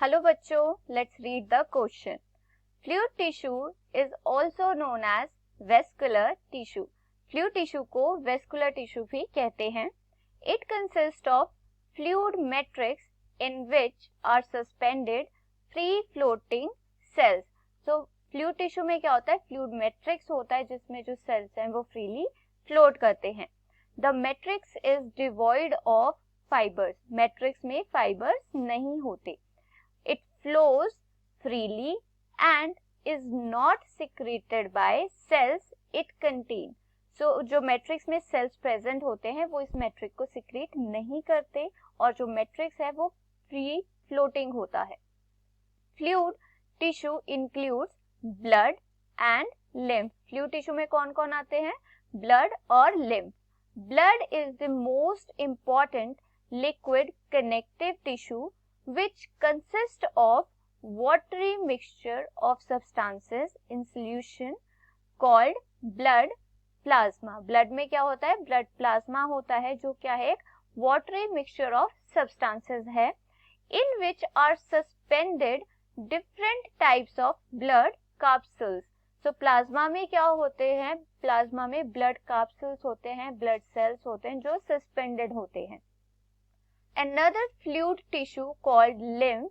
Hello बच्चों, let's read the question. Fluid tissue is also known as vascular tissue. Fluid tissue को vascular tissue भी कहते हैं. It consist of fluid matrix in which are suspended free floating cells. तो fluid tissue में क्या होता है? फ्लूइड मैट्रिक्स होता है जिसमें जो सेल्स हैं वो फ्रीली फ्लोट करते हैं. The matrix is devoid of fibres. Matrix में फाइबर्स नहीं होते. It flows freely and is not secreted by cells it contains. So जो मैट्रिक्स में सेल्स प्रेजेंट होते हैं वो इस मैट्रिक्स को सिक्रीट नहीं करते और जो मैट्रिक्स है वो फ्री फ्लोटिंग होता है. Fluid tissue includes blood and lymph. Fluid tissue में कौन कौन आते हैं? ब्लड और lymph. Blood is the most important liquid connective tissue which consist of watery mixture of substances in solution called blood plasma. blood में क्या होता है? blood plasma होता है जो क्या है? एक watery mixture of substances है in which are suspended different types of blood capsules. so plasma में क्या होते हैं? plasma में blood capsules होते हैं, blood cells होते हैं जो suspended होते हैं. Another fluid tissue called lymph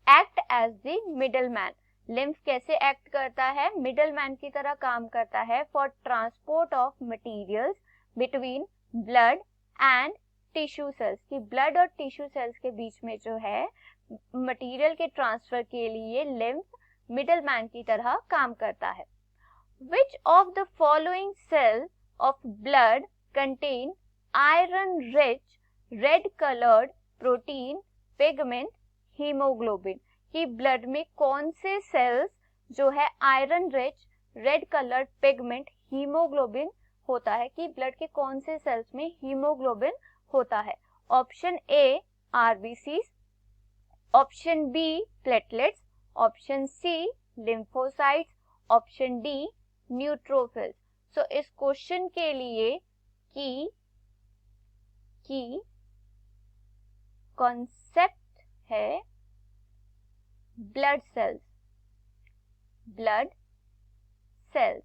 act as the middleman. lymph कैसे act करता है? middleman की तरह काम करता है for transport of materials between blood and tissue cells. कि blood और tissue cells के बीच में जो है material के transfer के लिए lymph middleman की तरह काम करता है. Which of the following cells of blood contain iron rich red coloured protein pigment haemoglobin? कि ब्लड में कौन से सेल्स जो है iron rich red coloured pigment haemoglobin होता है? कि ब्लड के कौन से सेल्स में हीमोग्लोबिन होता है? Option A RBCs, option B platelets, option C lymphocytes, option D neutrophils. So इस क्वेश्चन के लिए की कॉन्सेप्ट है blood cells. Blood cells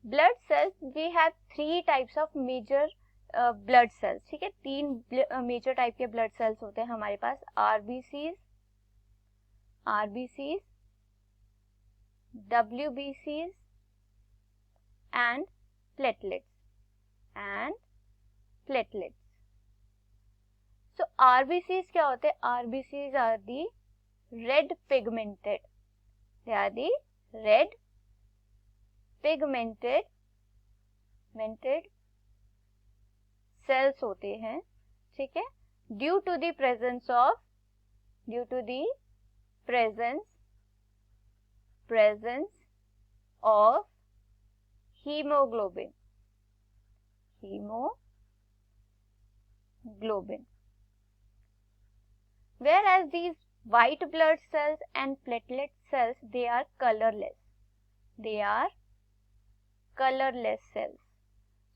blood cells we have 3 types of major blood cells. ठीक है, 3 major type के blood cells होते हैं हमारे पास. आरबीसीज, डब्ल्यूबीसीज एंड प्लेटलेट्स. So RBCs क्या होते हैं? RBCs are the red pigmented. They are the red pigmented cells होते हैं. ठीक है, due to the presence of hemoglobin. Whereas these white blood cells and platelet cells, they are colorless. cells.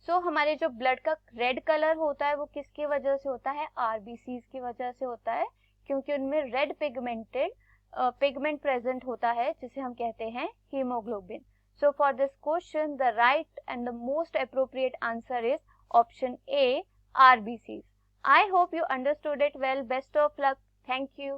So हमारे जो blood का red colour होता है वो किसकी वजह से होता है? आरबीसीज की वजह से होता है, क्योंकि उनमें रेड पिगमेंट प्रेजेंट होता है जिसे हम कहते हैं haemoglobin. So for this question, the right and the most appropriate answer is option A, RBCs. I hope you understood it well. Best of luck. Thank you.